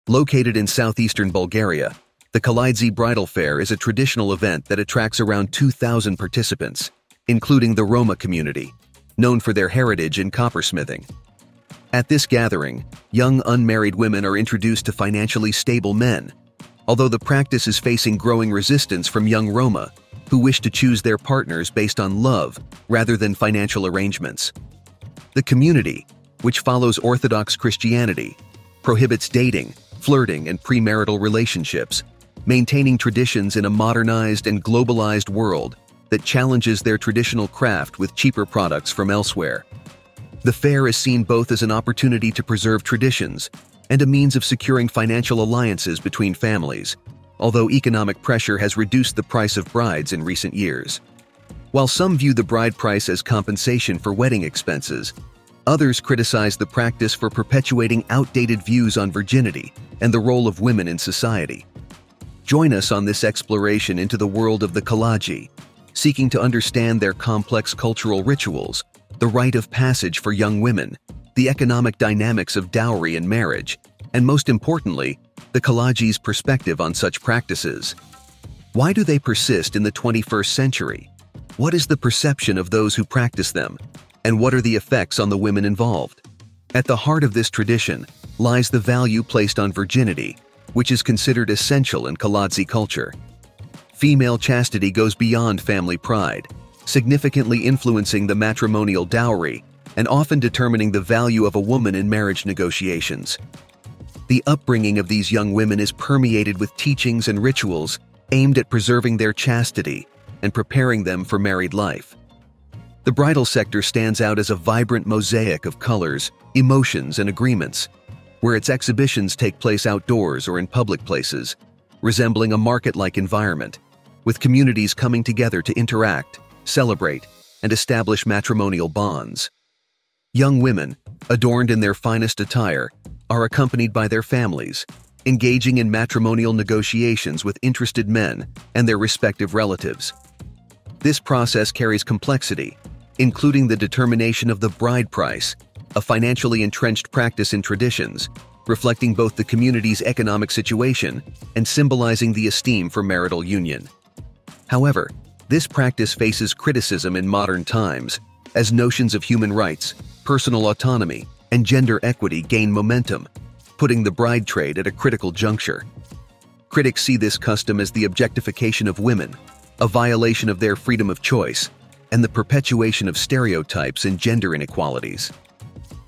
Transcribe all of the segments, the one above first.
Located in southeastern Bulgaria, the Kalidze Bridal Fair is a traditional event that attracts around 2,000 participants, including the Roma community, known for their heritage in coppersmithing. At this gathering, young unmarried women are introduced to financially stable men, although the practice is facing growing resistance from young Roma who wish to choose their partners based on love rather than financial arrangements. The community, which follows Orthodox Christianity, prohibits dating, flirting, and premarital relationships, maintaining traditions in a modernized and globalized world that challenges their traditional craft with cheaper products from elsewhere. The fair is seen both as an opportunity to preserve traditions and a means of securing financial alliances between families, although economic pressure has reduced the price of brides in recent years. While some view the bride price as compensation for wedding expenses, others criticize the practice for perpetuating outdated views on virginity and the role of women in society. Join us on this exploration into the world of the Kalidze, seeking to understand their complex cultural rituals, the rite of passage for young women, the economic dynamics of dowry and marriage, and most importantly, the Kalidze's perspective on such practices. Why do they persist in the 21st century? What is the perception of those who practice them? And what are the effects on the women involved? At the heart of this tradition lies the value placed on virginity, which is considered essential in Kalidze culture. Female chastity goes beyond family pride, significantly influencing the matrimonial dowry and often determining the value of a woman in marriage negotiations. The upbringing of these young women is permeated with teachings and rituals aimed at preserving their chastity and preparing them for married life. The bridal sector stands out as a vibrant mosaic of colors, emotions, and agreements, where its exhibitions take place outdoors or in public places, resembling a market-like environment, with communities coming together to interact, celebrate, and establish matrimonial bonds. Young women, adorned in their finest attire, are accompanied by their families, engaging in matrimonial negotiations with interested men and their respective relatives. This process carries complexity, including the determination of the bride price, a financially entrenched practice in traditions, reflecting both the community's economic situation and symbolizing the esteem for marital union. However, this practice faces criticism in modern times as notions of human rights, personal autonomy, and gender equity gain momentum, putting the bride trade at a critical juncture. Critics see this custom as the objectification of women, a violation of their freedom of choice, and the perpetuation of stereotypes and gender inequalities.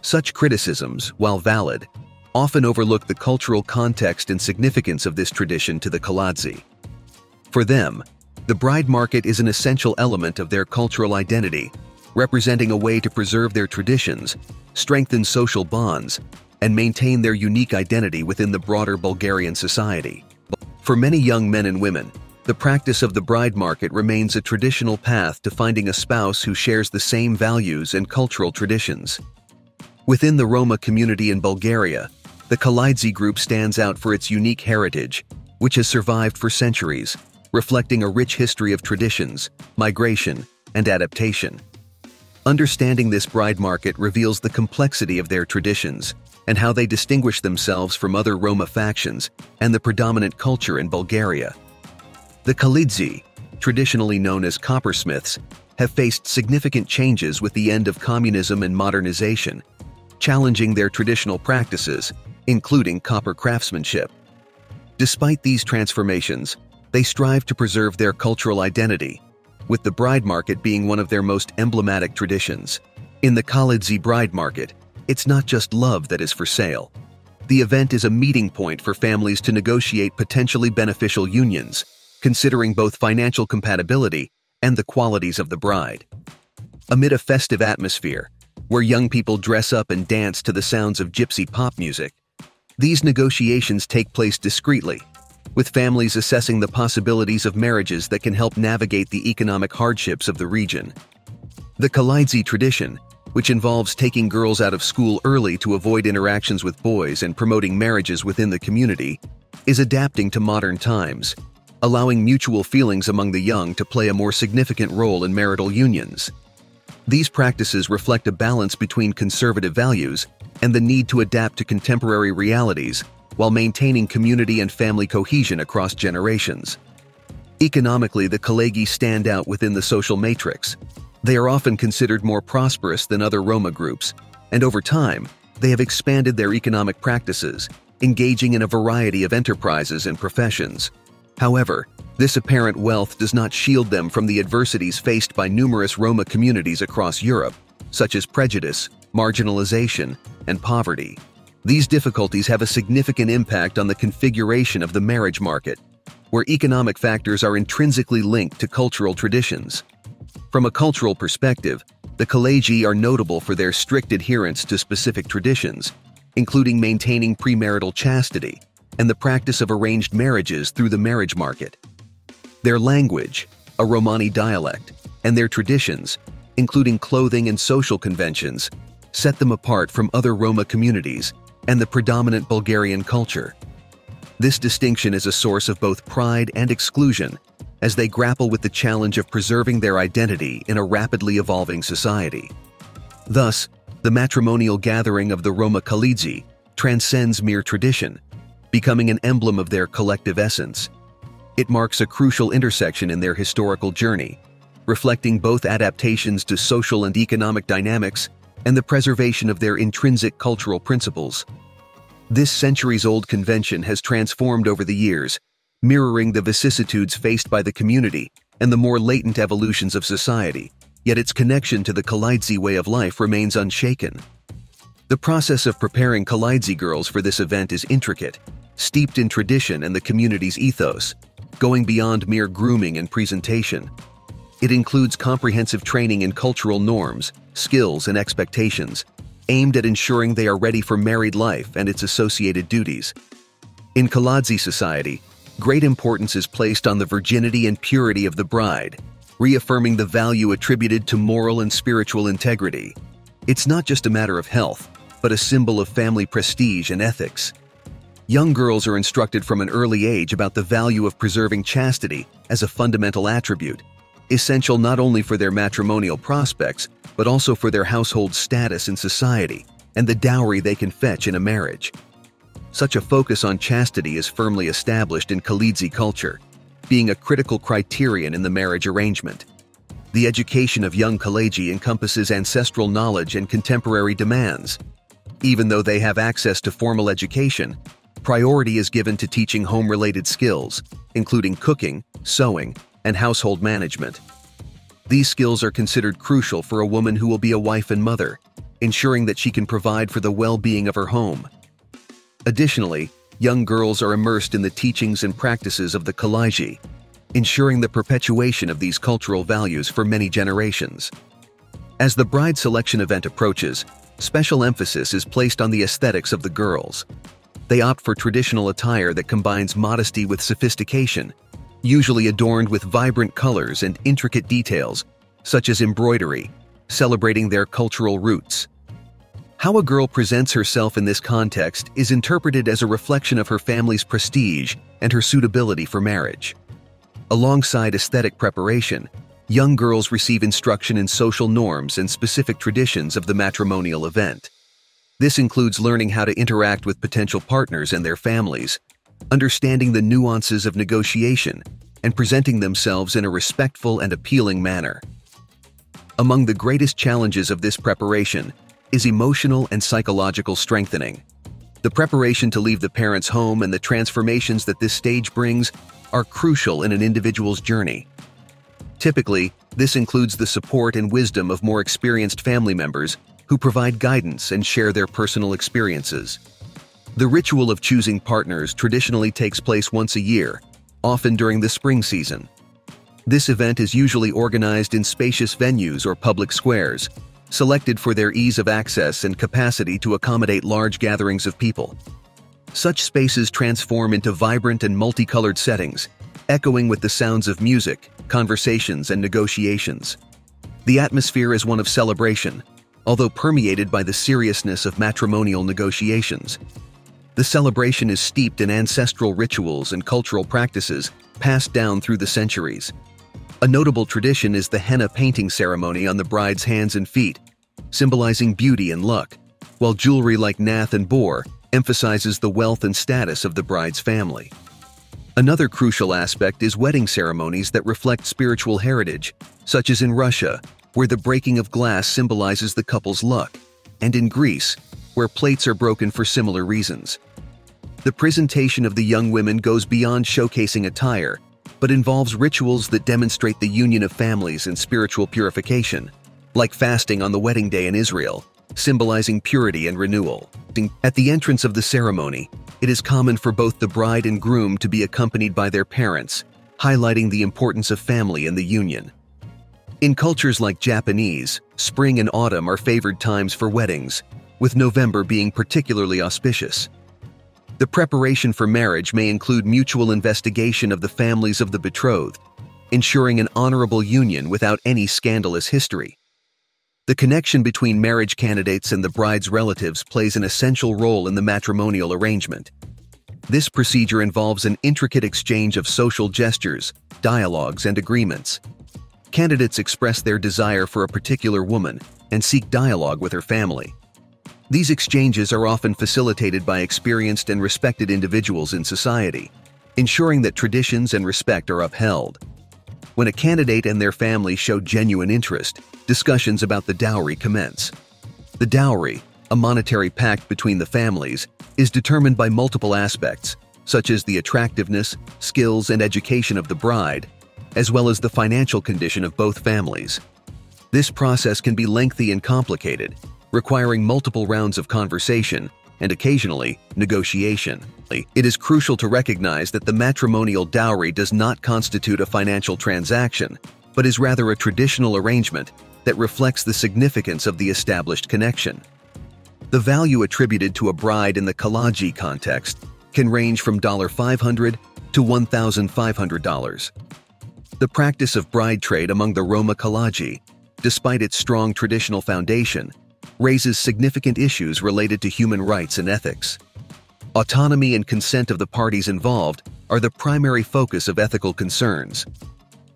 Such criticisms, while valid, often overlook the cultural context and significance of this tradition to the Kalidze. For them, the bride market is an essential element of their cultural identity, representing a way to preserve their traditions, strengthen social bonds, and maintain their unique identity within the broader Bulgarian society. For many young men and women, the practice of the bride market remains a traditional path to finding a spouse who shares the same values and cultural traditions. Within the Roma community in Bulgaria, the Kalidze group stands out for its unique heritage, which has survived for centuries, reflecting a rich history of traditions, migration, and adaptation. Understanding this bride market reveals the complexity of their traditions and how they distinguish themselves from other Roma factions and the predominant culture in Bulgaria. The Kalidze, traditionally known as coppersmiths, have faced significant changes with the end of communism and modernization, challenging their traditional practices, including copper craftsmanship. Despite these transformations, they strive to preserve their cultural identity, with the bride market being one of their most emblematic traditions. In the Kalidze bride market, it's not just love that is for sale. The event is a meeting point for families to negotiate potentially beneficial unions, considering both financial compatibility and the qualities of the bride. Amid a festive atmosphere, where young people dress up and dance to the sounds of gypsy pop music, these negotiations take place discreetly, with families assessing the possibilities of marriages that can help navigate the economic hardships of the region. The Kalidze tradition, which involves taking girls out of school early to avoid interactions with boys and promoting marriages within the community, is adapting to modern times, allowing mutual feelings among the young to play a more significant role in marital unions. These practices reflect a balance between conservative values and the need to adapt to contemporary realities, while maintaining community and family cohesion across generations. Economically, the Kalagi stand out within the social matrix. They are often considered more prosperous than other Roma groups, and over time, they have expanded their economic practices, engaging in a variety of enterprises and professions. However, this apparent wealth does not shield them from the adversities faced by numerous Roma communities across Europe, such as prejudice, marginalization, and poverty. These difficulties have a significant impact on the configuration of the marriage market, where economic factors are intrinsically linked to cultural traditions. From a cultural perspective, the Kalagi are notable for their strict adherence to specific traditions, including maintaining premarital chastity and the practice of arranged marriages through the marriage market. Their language, a Romani dialect, and their traditions, including clothing and social conventions, set them apart from other Roma communities and the predominant Bulgarian culture. This distinction is a source of both pride and exclusion as they grapple with the challenge of preserving their identity in a rapidly evolving society. Thus, the matrimonial gathering of the Roma Kalagi transcends mere tradition, becoming an emblem of their collective essence. It marks a crucial intersection in their historical journey, reflecting both adaptations to social and economic dynamics and the preservation of their intrinsic cultural principles. This centuries-old convention has transformed over the years, mirroring the vicissitudes faced by the community and the more latent evolutions of society, yet its connection to the Kalagi way of life remains unshaken. The process of preparing Kalagi girls for this event is intricate, steeped in tradition and the community's ethos, going beyond mere grooming and presentation. It includes comprehensive training in cultural norms, skills, and expectations, aimed at ensuring they are ready for married life and its associated duties. In Kalagi society, great importance is placed on the virginity and purity of the bride, reaffirming the value attributed to moral and spiritual integrity. It's not just a matter of health, but a symbol of family prestige and ethics. Young girls are instructed from an early age about the value of preserving chastity as a fundamental attribute, essential not only for their matrimonial prospects, but also for their household status in society and the dowry they can fetch in a marriage. Such a focus on chastity is firmly established in Kalagi culture, being a critical criterion in the marriage arrangement. The education of young Kalagi encompasses ancestral knowledge and contemporary demands. Even though they have access to formal education, priority is given to teaching home-related skills, including cooking, sewing, and household management. These skills are considered crucial for a woman who will be a wife and mother, ensuring that she can provide for the well-being of her home. Additionally, young girls are immersed in the teachings and practices of the Kalagi, ensuring the perpetuation of these cultural values for many generations. As the bride selection event approaches, special emphasis is placed on the aesthetics of the girls. They opt for traditional attire that combines modesty with sophistication, usually adorned with vibrant colors and intricate details, such as embroidery, celebrating their cultural roots. How a girl presents herself in this context is interpreted as a reflection of her family's prestige and her suitability for marriage. Alongside aesthetic preparation, young girls receive instruction in social norms and specific traditions of the matrimonial event. This includes learning how to interact with potential partners and their families, understanding the nuances of negotiation, and presenting themselves in a respectful and appealing manner. Among the greatest challenges of this preparation is emotional and psychological strengthening. The preparation to leave the parents' home and the transformations that this stage brings are crucial in an individual's journey. Typically, this includes the support and wisdom of more experienced family members who provide guidance and share their personal experiences. The ritual of choosing partners traditionally takes place once a year, often during the spring season. This event is usually organized in spacious venues or public squares, selected for their ease of access and capacity to accommodate large gatherings of people. Such spaces transform into vibrant and multicolored settings, echoing with the sounds of music, conversations, and negotiations. The atmosphere is one of celebration, although permeated by the seriousness of matrimonial negotiations. The celebration is steeped in ancestral rituals and cultural practices passed down through the centuries. A notable tradition is the henna painting ceremony on the bride's hands and feet, symbolizing beauty and luck, while jewelry like nath and boar emphasizes the wealth and status of the bride's family. Another crucial aspect is wedding ceremonies that reflect spiritual heritage, such as in Russia, where the breaking of glass symbolizes the couple's luck, and in Greece, where plates are broken for similar reasons. The presentation of the young women goes beyond showcasing attire, but involves rituals that demonstrate the union of families and spiritual purification, like fasting on the wedding day in Israel, symbolizing purity and renewal. At the entrance of the ceremony, it is common for both the bride and groom to be accompanied by their parents, highlighting the importance of family in the union. In cultures like Japanese, spring and autumn are favored times for weddings, with November being particularly auspicious. The preparation for marriage may include mutual investigation of the families of the betrothed, ensuring an honorable union without any scandalous history. The connection between marriage candidates and the bride's relatives plays an essential role in the matrimonial arrangement. This procedure involves an intricate exchange of social gestures, dialogues, and agreements. Candidates express their desire for a particular woman and seek dialogue with her family. These exchanges are often facilitated by experienced and respected individuals in society, ensuring that traditions and respect are upheld. When a candidate and their family show genuine interest, discussions about the dowry commence. The dowry, a monetary pact between the families, is determined by multiple aspects, such as the attractiveness, skills, and education of the bride, as well as the financial condition of both families. This process can be lengthy and complicated, requiring multiple rounds of conversation and occasionally negotiation. It is crucial to recognize that the matrimonial dowry does not constitute a financial transaction, but is rather a traditional arrangement that reflects the significance of the established connection. The value attributed to a bride in the Kalaji context can range from $500 to $1,500. The practice of bride trade among the Roma Kalaji, despite its strong traditional foundation, raises significant issues related to human rights and ethics. Autonomy and consent of the parties involved are the primary focus of ethical concerns.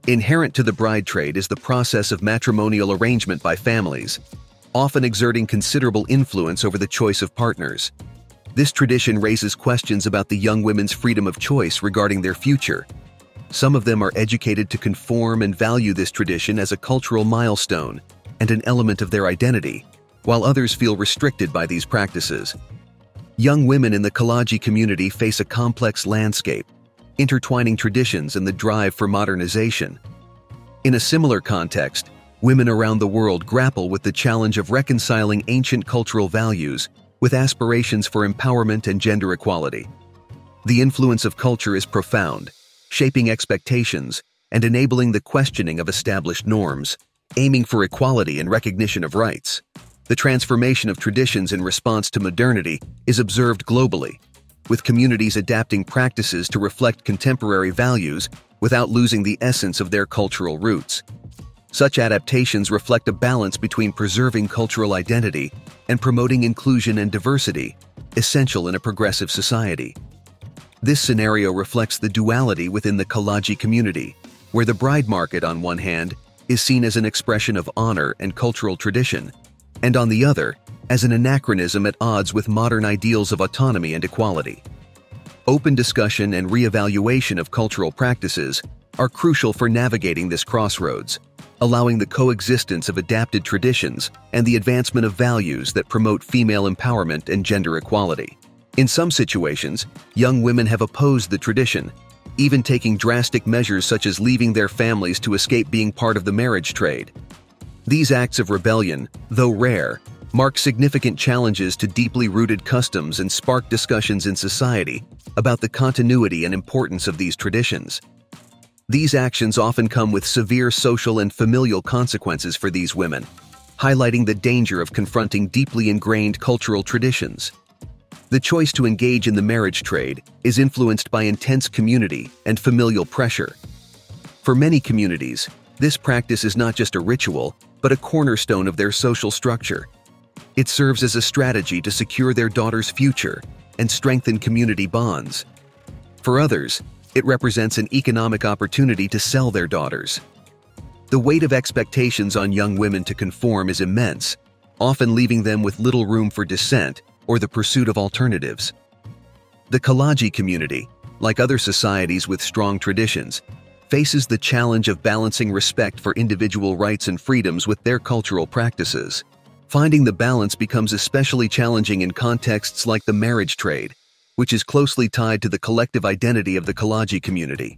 Inherent to the bride trade is the process of matrimonial arrangement by families, often exerting considerable influence over the choice of partners. This tradition raises questions about the young women's freedom of choice regarding their future. Some of them are educated to conform and value this tradition as a cultural milestone and an element of their identity, while others feel restricted by these practices. Young women in the Kalaji community face a complex landscape, intertwining traditions and the drive for modernization. In a similar context, women around the world grapple with the challenge of reconciling ancient cultural values with aspirations for empowerment and gender equality. The influence of culture is profound, shaping expectations and enabling the questioning of established norms, aiming for equality and recognition of rights. The transformation of traditions in response to modernity is observed globally, with communities adapting practices to reflect contemporary values without losing the essence of their cultural roots. Such adaptations reflect a balance between preserving cultural identity and promoting inclusion and diversity, essential in a progressive society. This scenario reflects the duality within the Kalaji community, where the bride market, on one hand, is seen as an expression of honor and cultural tradition, and on the other, as an anachronism at odds with modern ideals of autonomy and equality. Open discussion and reevaluation of cultural practices are crucial for navigating this crossroads, allowing the coexistence of adapted traditions and the advancement of values that promote female empowerment and gender equality. In some situations, young women have opposed the tradition, even taking drastic measures such as leaving their families to escape being part of the marriage trade. These acts of rebellion, though rare, mark significant challenges to deeply rooted customs and spark discussions in society about the continuity and importance of these traditions. These actions often come with severe social and familial consequences for these women, highlighting the danger of confronting deeply ingrained cultural traditions. The choice to engage in the marriage trade is influenced by intense community and familial pressure. For many communities, this practice is not just a ritual, but a cornerstone of their social structure. It serves as a strategy to secure their daughter's future and strengthen community bonds. For others, it represents an economic opportunity to sell their daughters. The weight of expectations on young women to conform is immense, often leaving them with little room for dissent or the pursuit of alternatives. The Kalaji community, like other societies with strong traditions, faces the challenge of balancing respect for individual rights and freedoms with their cultural practices. Finding the balance becomes especially challenging in contexts like the marriage trade, which is closely tied to the collective identity of the Kalaji community.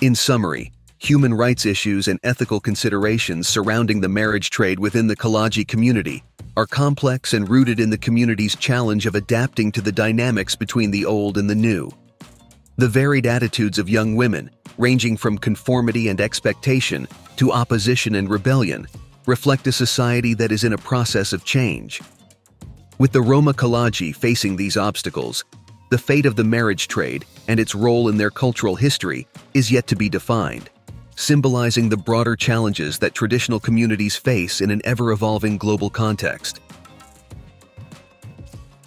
In summary, human rights issues and ethical considerations surrounding the marriage trade within the Kalaji community are complex and rooted in the community's challenge of adapting to the dynamics between the old and the new. The varied attitudes of young women, ranging from conformity and expectation to opposition and rebellion, reflect a society that is in a process of change. With the Roma Kalaji facing these obstacles, the fate of the marriage trade and its role in their cultural history is yet to be defined, symbolizing the broader challenges that traditional communities face in an ever-evolving global context.